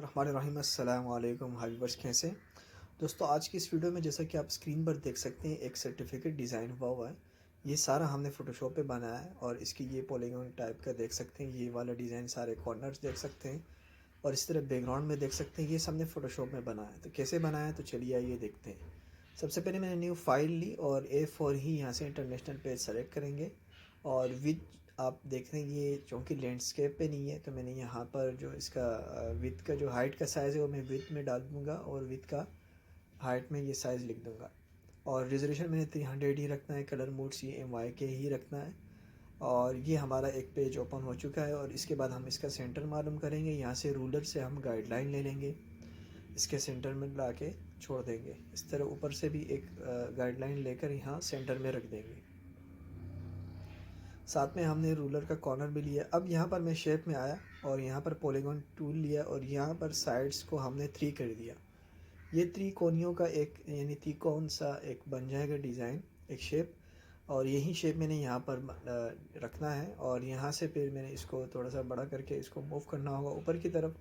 बिस्मिल्लाहिर्रहमानिर्रहीम। अस्सलाम वालेकुम हाय व्यूअर्स, कैसे दोस्तों। आज की इस वीडियो में जैसा कि आप स्क्रीन पर देख सकते हैं एक सर्टिफिकेट डिज़ाइन हुआ है। ये सारा हमने फ़ोटोशॉप पे बनाया है और इसकी ये पॉलीगॉन टाइप का देख सकते हैं, ये वाला डिज़ाइन सारे कॉर्नर्स देख सकते हैं और इस तरह बैकग्राउंड में देख सकते हैं। ये सब हमने फ़ोटोशॉप में बनाया है। तो कैसे बनाया है तो चलिए आइए देखते हैं। सबसे पहले मैंने न्यू फाइल ली और A4 ही यहाँ से इंटरनेशनल पेज सेलेक्ट करेंगे और विथ आप देख रहे हैं ये चूँकि लैंडस्केप पे नहीं है तो मैंने यहाँ पर जो इसका विथ का जो हाइट का साइज़ है वो मैं विथ में डाल दूँगा और विथ का हाइट में ये साइज़ लिख दूँगा। और रेजोल्यूशन मैंने 300 ही रखना है, कलर मोड CMYK ही रखना है। और ये हमारा एक पेज ओपन हो चुका है और इसके बाद हम इसका सेंटर मालूम करेंगे। यहाँ से रूलर से हम गाइडलाइन ले लेंगे, इसके सेंटर में ला के छोड़ देंगे। इस तरह ऊपर से भी एक गाइडलाइन लेकर यहाँ सेंटर में रख देंगे। साथ में हमने रूलर का कॉर्नर भी लिया। अब यहाँ पर मैं शेप में आया और यहाँ पर पॉलीगॉन टूल लिया और यहाँ पर साइड्स को हमने 3 कर दिया। ये त्रिकोणियों का एक यानी त्रिकोण सा एक बन जाएगा डिज़ाइन, एक शेप। और यही शेप मैंने यहाँ पर रखना है और यहाँ से फिर मैंने इसको थोड़ा सा बड़ा करके इसको मूव करना होगा ऊपर की तरफ।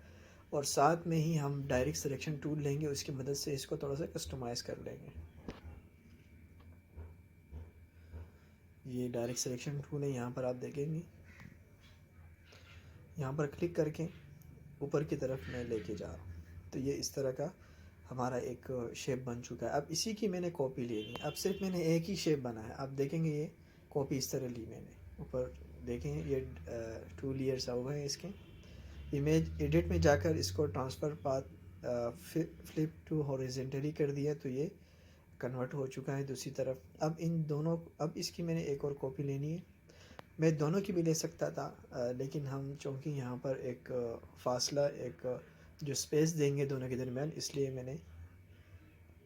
और साथ में ही हम डायरेक्ट सिलेक्शन टूल लेंगे, उसकी मदद से इसको थोड़ा सा कस्टमाइज़ कर लेंगे। ये डायरेक्ट सिलेक्शन टूल है, यहाँ पर आप देखेंगे, यहाँ पर क्लिक करके ऊपर की तरफ मैं लेके जा रहा हूँ। तो ये इस तरह का हमारा एक शेप बन चुका है। अब इसी की मैंने कॉपी लेनी है। अब सिर्फ मैंने एक ही शेप बना है। आप देखेंगे ये कॉपी इस तरह ली मैंने। ऊपर देखें ये 2 लेयर्स आ हुए हैं इसके। इमेज एडिट में जाकर इसको transfer path flip to horizontally कर दिया तो ये कन्वर्ट हो चुका है दूसरी तरफ। अब इन दोनों, अब इसकी मैंने एक और कॉपी लेनी है। मैं दोनों की भी ले सकता था लेकिन हम चूँकि यहाँ पर एक फासला, एक जो स्पेस देंगे दोनों के दरमियान, इसलिए मैंने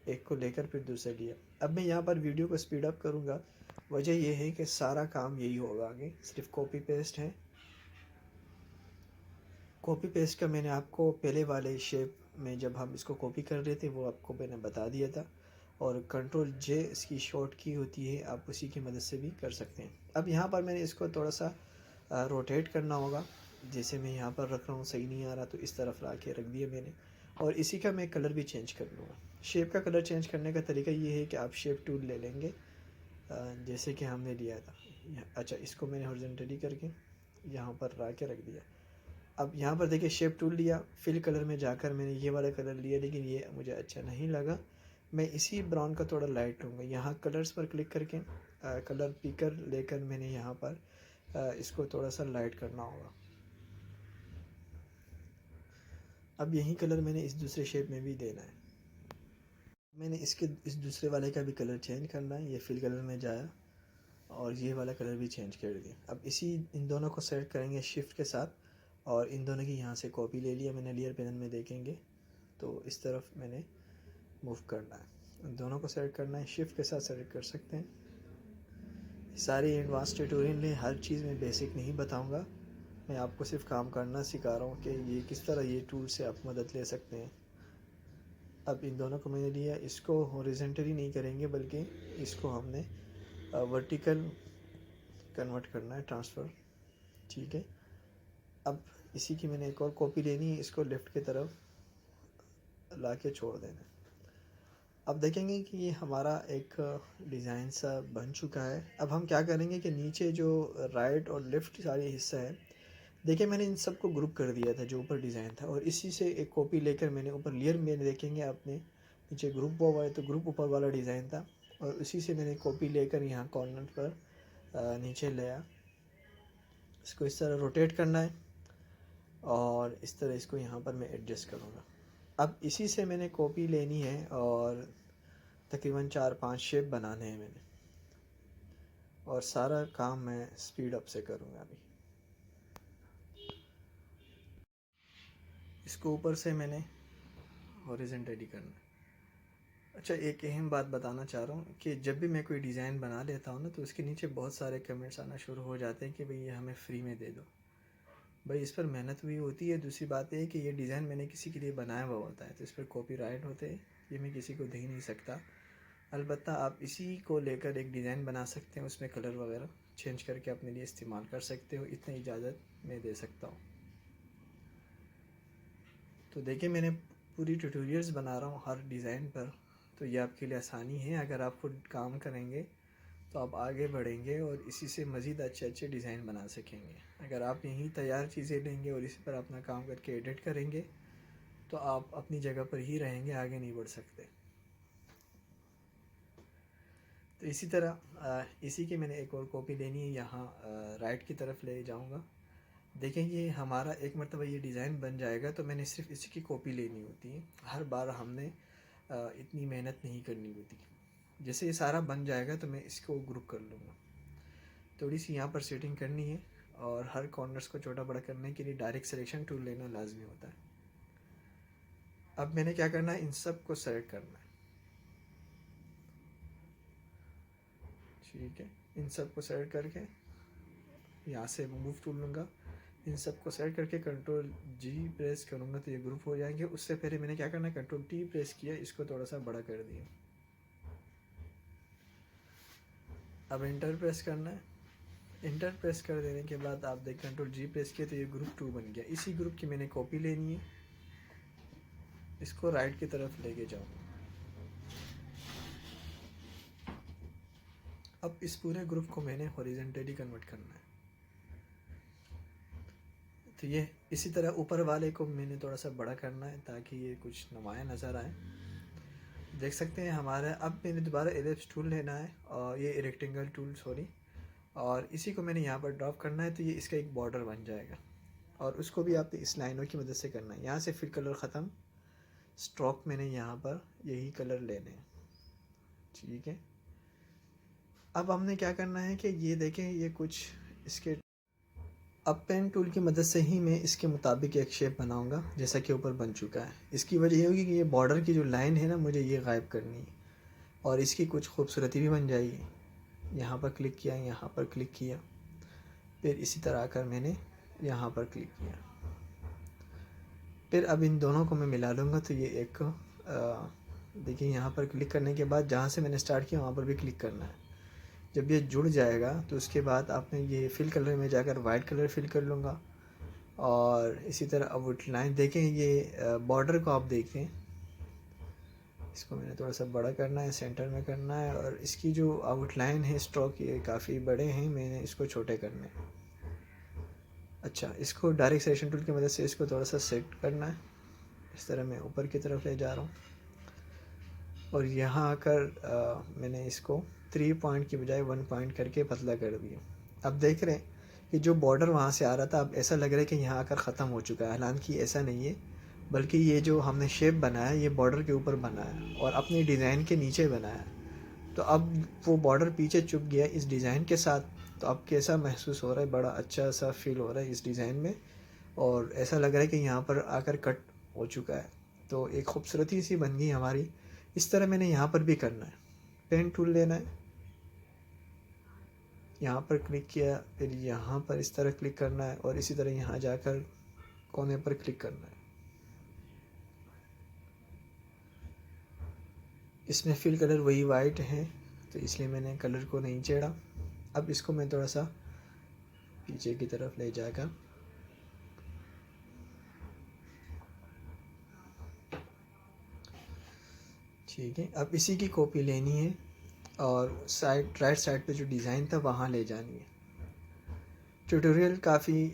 एक को लेकर फिर दूसरे लिया। अब मैं यहाँ पर वीडियो को स्पीड अप करूँगा। वजह यह है कि सारा काम यही होगा, आगे सिर्फ कॉपी पेस्ट है। कॉपी पेस्ट का मैंने आपको पहले वाले शेप में जब हम इसको कॉपी कर रहे थे वो आपको मैंने बता दिया था। और Ctrl+J इसकी शॉर्ट की होती है, आप उसी की मदद से भी कर सकते हैं। अब यहाँ पर मैंने इसको थोड़ा सा रोटेट करना होगा। जैसे मैं यहाँ पर रख रहा हूँ सही नहीं आ रहा तो इस तरफ ला के रख दिया मैंने। और इसी का मैं कलर भी चेंज कर लूँगा। शेप का कलर चेंज करने का तरीका ये है कि आप शेप टूल ले लेंगे जैसे कि हमने लिया था। अच्छा, इसको मैंने हॉरिजॉन्टली करके यहाँ पर ला के रख दिया। अब यहाँ पर देखिए शेप टूल लिया, फिल कलर में जाकर मैंने ये वाला कलर लिया लेकिन ये मुझे अच्छा नहीं लगा। मैं इसी ब्राउन का थोड़ा लाइट लूँगा। यहाँ कलर्स पर क्लिक करके कलर पिकर लेकर मैंने यहाँ पर इसको थोड़ा सा लाइट करना होगा। अब यही कलर मैंने इस दूसरे शेप में भी देना है। मैंने इसके इस दूसरे वाले का भी कलर चेंज करना है। ये फिल कलर में जाया और ये वाला कलर भी चेंज कर दिया। अब इसी इन दोनों को सेलेक्ट करेंगे शिफ्ट के साथ और इन दोनों की यहाँ से कॉपी ले लिया मैंने। लेयर पैनल में देखेंगे तो इस तरफ मैंने मूव करना है। दोनों को सेलेक्ट करना है, शिफ्ट के साथ सेलेक्ट कर सकते हैं। सारी एडवांस ट्यूटोरियल में हर चीज़ में बेसिक नहीं बताऊंगा, मैं आपको सिर्फ काम करना सिखा रहा हूँ कि ये किस तरह ये टूल से आप मदद ले सकते हैं। अब इन दोनों को मैंने लिया, इसको हॉरिजॉन्टली नहीं करेंगे बल्कि इसको हमने वर्टिकल कन्वर्ट करना है, ट्रांसफ़र। ठीक है। अब इसी की मैंने एक और कॉपी लेनी है, इसको लेफ़्ट की तरफ ला के छोड़ देना है। अब देखेंगे कि ये हमारा एक डिज़ाइन सा बन चुका है। अब हम क्या करेंगे कि नीचे जो राइट और लेफ़्ट सारी हिस्सा है, देखिए मैंने इन सब को ग्रुप कर दिया था जो ऊपर डिज़ाइन था और इसी से एक कॉपी लेकर मैंने ऊपर लेयर में देखेंगे आपने नीचे ग्रुप हुआ है तो ग्रुप ऊपर वाला डिज़ाइन था और उसी से मैंने कॉपी लेकर यहाँ कॉर्नर पर नीचे लाया। इसको इस तरह रोटेट करना है और इस तरह इसको यहाँ पर मैं एडजस्ट करूँगा। अब इसी से मैंने कॉपी लेनी है और तकरीबन 4-5 शेप बनाने हैं मैंने और सारा काम मैं स्पीड अप से करूँगा। अभी इसको ऊपर से मैंने हॉरिजॉन्टली करना है। अच्छा, एक अहम बात बताना चाह रहा हूँ कि जब भी मैं कोई डिज़ाइन बना लेता हूँ ना तो उसके नीचे बहुत सारे कमेंट्स आना शुरू हो जाते हैं कि भाई ये हमें फ्री में दे दो। भाई इस पर मेहनत हुई होती है। दूसरी बात ये है कि ये डिज़ाइन मैंने किसी के लिए बनाया हुआ होता है तो इस पर कॉपीराइट होते हैं, ये मैं किसी को दे ही नहीं सकता। अलबत्ता आप इसी को लेकर एक डिज़ाइन बना सकते हैं, उसमें कलर वगैरह चेंज करके अपने लिए इस्तेमाल कर सकते हो, इतनी इजाज़त मैं दे सकता हूँ। तो देखिए मैंने पूरी ट्यूटोरियल्स बना रहा हूँ हर डिज़ाइन पर, तो ये आपके लिए आसानी है। अगर आप खुद काम करेंगे तो आप आगे बढ़ेंगे और इसी से मज़ीद अच्छे अच्छे डिज़ाइन बना सकेंगे। अगर आप यहीं तैयार चीज़ें लेंगे और इसी पर अपना काम करके एडिट करेंगे तो आप अपनी जगह पर ही रहेंगे, आगे नहीं बढ़ सकते। तो इसी तरह इसी की मैंने एक और कॉपी लेनी है, यहाँ राइट की तरफ ले जाऊँगा। देखें ये हमारा एक मरतबा ये डिज़ाइन बन जाएगा तो मैंने सिर्फ इसी की कॉपी लेनी होती है। हर बार हमने इतनी मेहनत नहीं करनी होती। जैसे ये सारा बन जाएगा तो मैं इसको ग्रुप कर लूँगा। थोड़ी सी यहाँ पर सेटिंग करनी है और हर कॉर्नर्स को छोटा बड़ा करने के लिए डायरेक्ट सिलेक्शन टूल लेना लाजमी होता है। अब मैंने क्या करना है, इन सब को सेलेक्ट करना है। ठीक है, इन सब को सेलेक्ट करके यहाँ से मूव टूल लूँगा। इन सब को सेलेक्ट करके कंट्रोल जी प्रेस करूँगा तो ये ग्रुप हो जाएंगे। उससे पहले मैंने क्या करना है, कंट्रोल टी प्रेस किया, इसको थोड़ा सा बड़ा कर दिया। अब इंटर प्रेस करना है। इंटर प्रेस कर देने के बाद आप देख कंट्रोल जी प्रेस किया तो ये ग्रुप 2 बन गया। इसी ग्रुप की मैंने कॉपी लेनी है, इसको राइट की तरफ लेके जाऊँगा। अब इस पूरे ग्रुप को मैंने हॉरिजॉन्टली कन्वर्ट करना है। तो ये इसी तरह ऊपर वाले को मैंने थोड़ा सा बड़ा करना है ताकि ये कुछ नुमाया नज़र आए। देख सकते हैं हमारा। अब मैंने दोबारा एलिप्स टूल लेना है और ये रेक्टेंगल टूल और इसी को मैंने यहाँ पर ड्रॉप करना है तो ये इसका एक बॉर्डर बन जाएगा। और उसको भी आपने इस लाइनों की मदद से करना है। यहाँ से फिल कलर ख़त्म, स्ट्रोक मैंने यहाँ पर यही कलर लेने हैं। ठीक है, अब हमने क्या करना है कि ये देखें ये कुछ इसके अब पेन टूल की मदद से ही मैं इसके मुताबिक एक शेप बनाऊंगा जैसा कि ऊपर बन चुका है। इसकी वजह ये होगी कि ये बॉर्डर की जो लाइन है ना, मुझे ये गायब करनी है और इसकी कुछ खूबसूरती भी बन जाएगी। यहाँ पर क्लिक किया, यहाँ पर क्लिक किया, फिर इसी तरह आकर मैंने यहाँ पर क्लिक किया। फिर अब इन दोनों को मैं मिला लूँगा तो ये एक देखिए यहाँ पर क्लिक करने के बाद जहाँ से मैंने स्टार्ट किया वहाँ पर भी क्लिक करना है। जब ये जुड़ जाएगा तो उसके बाद आपने ये फिल कलर में जाकर वाइट कलर फिल कर लूँगा। और इसी तरह आउटलाइन देखें, ये बॉर्डर को आप देखें, इसको मैंने थोड़ा सा बड़ा करना है, सेंटर में करना है। और इसकी जो आउटलाइन है, स्ट्रोक, ये काफ़ी बड़े हैं, मैंने इसको छोटे करने हैं। अच्छा, इसको डायरेक्ट सिलेक्शन टूल की मदद से इसको थोड़ा सा सेट करना है। इस तरह मैं ऊपर की तरफ ले जा रहा हूँ और यहाँ आकर मैंने इसको 3 पॉइंट की बजाय 1 पॉइंट करके पतला कर दिया। अब देख रहे हैं कि जो बॉर्डर वहाँ से आ रहा था अब ऐसा लग रहा है कि यहाँ आकर ख़त्म हो चुका है। हालांकि ऐसा नहीं है, बल्कि ये जो हमने शेप बनाया ये बॉर्डर के ऊपर बनाया और अपने डिज़ाइन के नीचे बनाया। तो अब वो बॉर्डर पीछे चुप गया इस डिज़ाइन के साथ। तो अब कैसा महसूस हो रहा है, बड़ा अच्छा सा फील हो रहा है इस डिज़ाइन में और ऐसा लग रहा है कि यहाँ पर आकर कट हो चुका है। तो एक खूबसूरती सी बन गई हमारी। इस तरह मैंने यहाँ पर भी करना है। पेन टूल लेना है, यहाँ पर क्लिक किया, फिर यहाँ पर इस तरह क्लिक करना है और इसी तरह यहाँ जाकर कोने पर क्लिक करना है। इसमें फिल कलर वही वाइट है तो इसलिए मैंने कलर को नहीं छेड़ा। अब इसको मैं थोड़ा सा पीछे की तरफ ले जाकर ठीक है, अब इसी की कॉपी लेनी है और राइट साइड पे जो डिज़ाइन था वहाँ ले जानी है। ट्यूटोरियल काफ़ी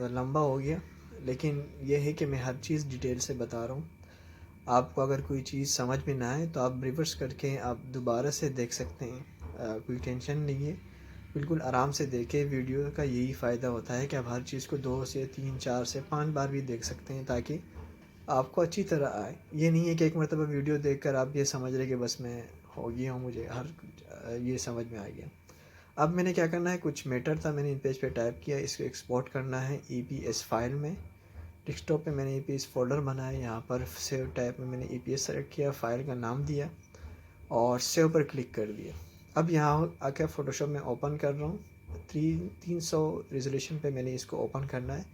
लंबा हो गया, लेकिन यह है कि मैं हर चीज़ डिटेल से बता रहा हूँ। आपको अगर कोई चीज़ समझ में ना आए तो आप रिवर्स करके आप दोबारा से देख सकते हैं। कोई टेंशन नहीं है, बिल्कुल आराम से देखें। वीडियो का यही फ़ायदा होता है कि आप हर चीज़ को 2 से 3 4 से 5 बार भी देख सकते हैं ताकि आपको अच्छी तरह आए। ये नहीं है कि एक मरतबा वीडियो देखकर आप ये समझ रहे कि बस मैं हो गया हूँ, मुझे ये समझ में आ गया। अब मैंने क्या करना है, कुछ मैटर था, मैंने इन पेज पे टाइप किया, इसको एक्सपोर्ट करना है EPS फाइल में। डेस्कटॉप पे मैंने EPS फोल्डर बनाया, यहाँ पर सेव टाइप में मैंने EPS सेलेक्ट किया, फ़ाइल का नाम दिया और सेव पर क्लिक कर दिया। अब यहाँ आकर फ़ोटोशॉप में ओपन कर रहा हूँ। 300 रेजोल्यूशन पे मैंने इसको ओपन करना है।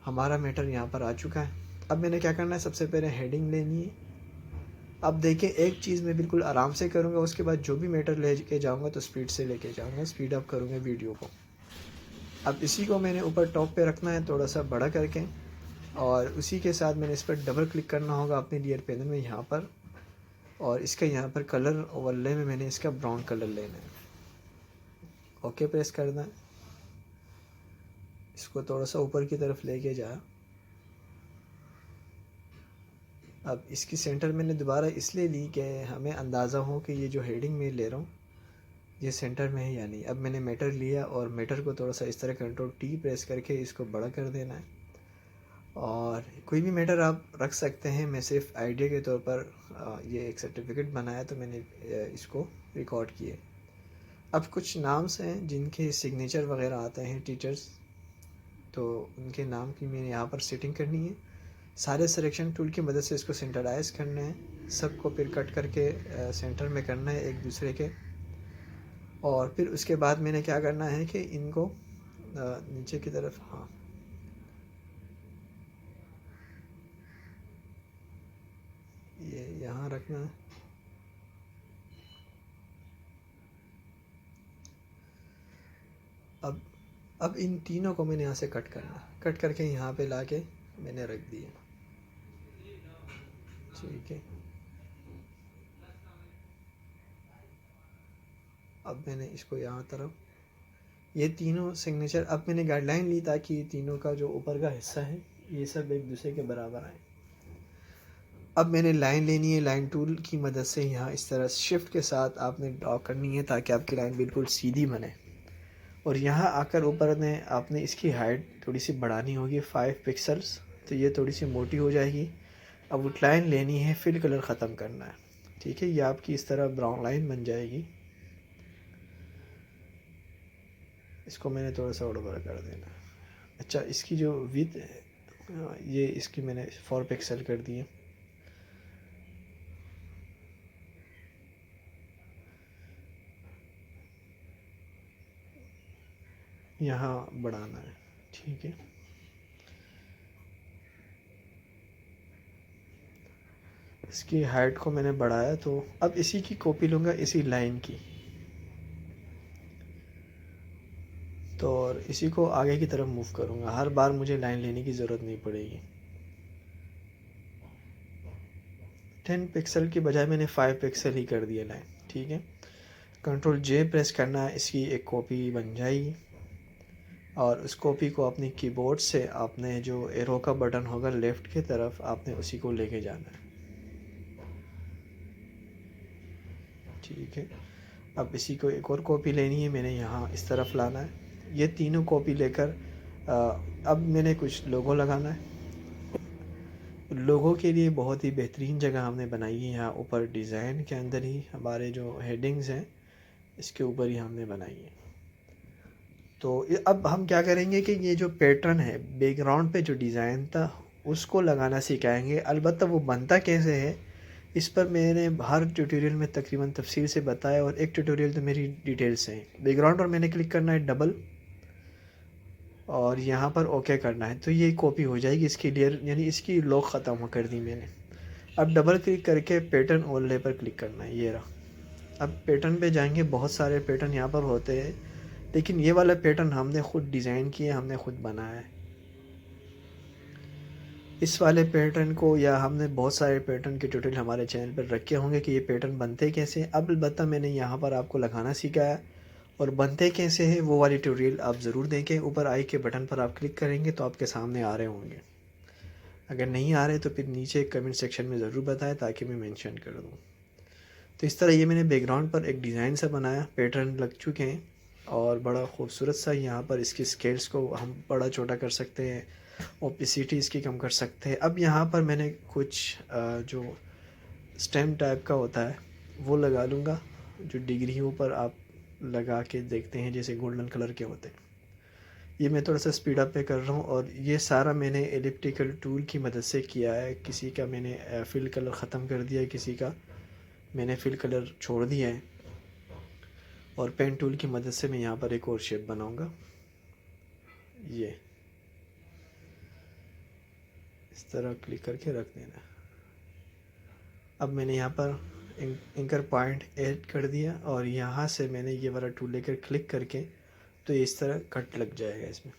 हमारा मैटर यहाँ पर आ चुका है। अब मैंने क्या करना है, सबसे पहले हेडिंग लेनी है। अब देखिए एक चीज़ मैं बिल्कुल आराम से करूँगा, उसके बाद जो भी मैटर लेके जाऊँगा तो स्पीड से लेके जाऊँगा, स्पीड अप करूँगा वीडियो को। अब इसी को मैंने ऊपर टॉप पे रखना है थोड़ा सा बड़ा करके और उसी के साथ मैंने इस पर डबल क्लिक करना होगा अपने लेयर पैनल में यहाँ पर, और इसका यहाँ पर कलर ओवरले में मैंने इसका ब्राउन कलर लेना है। ओके प्रेस करना है, इसको थोड़ा सा ऊपर की तरफ लेके जा। अब इसकी सेंटर मैंने दोबारा इसलिए ली कि हमें अंदाज़ा हो कि ये जो हेडिंग मैं ले रहा हूँ ये सेंटर में है या नहीं। अब मैंने मीटर लिया और मीटर को थोड़ा सा इस तरह कंट्रोल टी प्रेस करके इसको बड़ा कर देना है, और कोई भी मीटर आप रख सकते हैं। मैं सिर्फ आइडिया के तौर पर ये एक सर्टिफिकेट बनाया तो मैंने इसको रिकॉर्ड किए। अब कुछ नाम्स हैं जिनके सिग्नेचर वगैरह आते हैं टीचर्स, तो उनके नाम की मैंने यहाँ पर सेटिंग करनी है। सारे सिलेक्शन टूल की मदद से इसको सेंटराइज करना है, सबको फिर कट करके सेंटर में करना है एक दूसरे के। और फिर उसके बाद मैंने क्या करना है कि इनको नीचे की तरफ, हाँ ये यहाँ रखना है। अब इन तीनों को मैंने यहाँ से कट करना, कट करके यहाँ पे लाके मैंने रख दिया। ठीक है, अब मैंने इसको यहाँ तरफ, ये तीनों सिग्नेचर, अब मैंने गाइडलाइन ली ताकि ये तीनों का जो ऊपर का हिस्सा है ये सब एक दूसरे के बराबर आए। अब मैंने लाइन लेनी है, लाइन टूल की मदद से यहाँ इस तरह शिफ्ट के साथ आपने ड्रॉ करनी है ताकि आपकी लाइन बिल्कुल सीधी बने। और यहाँ आकर ऊपर ने आपने इसकी हाइट थोड़ी सी बढ़ानी होगी 5 पिक्सल्स, तो ये थोड़ी सी मोटी हो जाएगी। अब आउटलाइन लेनी है, फिल कलर ख़त्म करना है। ठीक है, ये आपकी इस तरह ब्राउन लाइन बन जाएगी। इसको मैंने थोड़ा सा और बड़ा कर देना। अच्छा, इसकी जो विड्थ है ये इसकी मैंने 4 पिक्सल कर दी है। यहाँ बढ़ाना है। ठीक है, इसकी हाइट को मैंने बढ़ाया, तो अब इसी की कॉपी लूँगा इसी लाइन की, तो और इसी को आगे की तरफ मूव करूँगा। हर बार मुझे लाइन लेने की ज़रूरत नहीं पड़ेगी। 10 पिक्सल की बजाय मैंने 5 पिक्सल ही कर दिया लाइन। ठीक है, कंट्रोल जे प्रेस करना है, इसकी एक कॉपी बन जाएगी। और उस कॉपी को अपनी कीबोर्ड से आपने जो एरो का बटन होगा लेफ़्ट की तरफ, आपने उसी को लेके जाना है। ठीक है, अब इसी को एक और कॉपी लेनी है, मैंने यहाँ इस तरफ लाना है। ये तीनों कॉपी लेकर अब मैंने कुछ लोगो लगाना है। लोगों के लिए बहुत ही बेहतरीन जगह हमने बनाई है, यहाँ ऊपर डिज़ाइन के अंदर ही हमारे जो हेडिंग्स हैं इसके ऊपर ही हमने बनाई है। तो अब हम क्या करेंगे कि ये जो पैटर्न है बैकग्राउंड पे जो डिज़ाइन था उसको लगाना सिखाएंगे। अलबत्ता वो बनता कैसे है इस पर मैंने हर ट्यूटोरियल में तकरीबन तफसील से बताया, और एक ट्यूटोरियल तो मेरी डिटेल्स हैं। बैकग्राउंड पर मैंने क्लिक करना है डबल, और यहाँ पर ओके करना है, तो ये कॉपी हो जाएगी इसकी लेयर, यानी इसकी लॉक ख़त्म कर दी मैंने। अब डबल क्लिक करके पैटर्न ओवरले पर क्लिक करना है, ये रहा। अब पैटर्न पे जाएंगे, बहुत सारे पैटर्न यहाँ पर होते हैं, लेकिन ये वाला पैटर्न हमने ख़ुद डिज़ाइन किया, हमने ख़ुद बनाया है। इस वाले पैटर्न को, या हमने बहुत सारे पैटर्न के ट्यूटोरियल हमारे चैनल पर रखे होंगे कि ये पैटर्न बनते कैसे। अब अलबत्ता मैंने यहाँ पर आपको लगाना सिखाया, और बनते कैसे हैं वो वाली ट्यूटोरियल आप ज़रूर देखें। ऊपर आई के बटन पर आप क्लिक करेंगे तो आपके सामने आ रहे होंगे। अगर नहीं आ रहे तो फिर नीचे कमेंट सेक्शन में ज़रूर बताएं ताकि मैं मेंशन कर दूँ। तो इस तरह ये मैंने बैकग्राउंड पर एक डिज़ाइन सा बनाया, पैटर्न लग चुके हैं, और बड़ा खूबसूरत सा। यहाँ पर इसकी स्केल्स को हम बड़ा छोटा कर सकते हैं, ओपेसिटी इसकी कम कर सकते हैं। अब यहाँ पर मैंने कुछ जो स्टेम टाइप का होता है वो लगा लूँगा, जो डिग्रियों पर आप लगा के देखते हैं जैसे गोल्डन कलर के होते हैं। ये मैं थोड़ा सा स्पीड अप पे कर रहा हूँ, और ये सारा मैंने एलिप्टिकल टूल की मदद से किया है। किसी का मैंने फिल कलर ख़त्म कर दिया है, किसी का मैंने फिल कलर छोड़ दिया है, और पेन टूल की मदद से मैं यहाँ पर एक और शेप बनाऊँगा। ये इस तरह क्लिक करके रख देना। अब मैंने यहाँ पर एंकर पॉइंट ऐड कर दिया, और यहाँ से मैंने ये वाला टूल लेकर क्लिक करके, तो इस तरह कट लग जाएगा इसमें।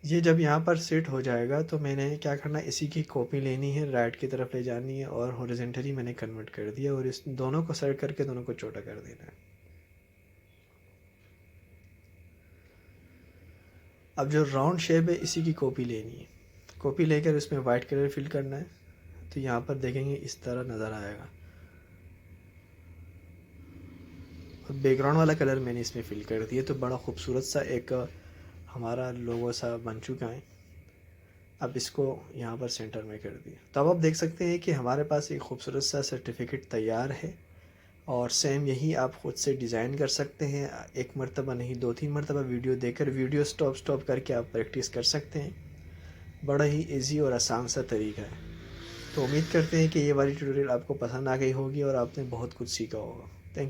ये जब यहाँ पर सेट हो जाएगा तो मैंने क्या करना है, इसी की कॉपी लेनी है, राइट की तरफ ले जानी है और हॉरिजॉन्टली मैंने कन्वर्ट कर दिया और इस दोनों को सेलेक्ट करके दोनों को छोटा कर देना है। अब जो राउंड शेप है इसी की कॉपी लेनी है, कॉपी लेकर इसमें वाइट कलर फिल करना है। तो यहाँ पर देखेंगे इस तरह नज़र आएगा और बैकग्राउंड वाला कलर मैंने इसमें फिल कर दिया, तो बड़ा खूबसूरत सा एक हमारा लोगो सा बन चुका है। अब इसको यहाँ पर सेंटर में कर दिया, तो अब आप देख सकते हैं कि हमारे पास एक खूबसूरत सा सर्टिफिकेट तैयार है। और सेम यही आप ख़ुद से डिज़ाइन कर सकते हैं, एक मरतबा नहीं 2-3 मरतबा वीडियो देखकर, वीडियो स्टॉप करके आप प्रैक्टिस कर सकते हैं। बड़ा ही इजी और आसान सा तरीका है। तो उम्मीद करते हैं कि ये वाली ट्यूटोरियल आपको पसंद आ गई होगी और आपने बहुत कुछ सीखा होगा।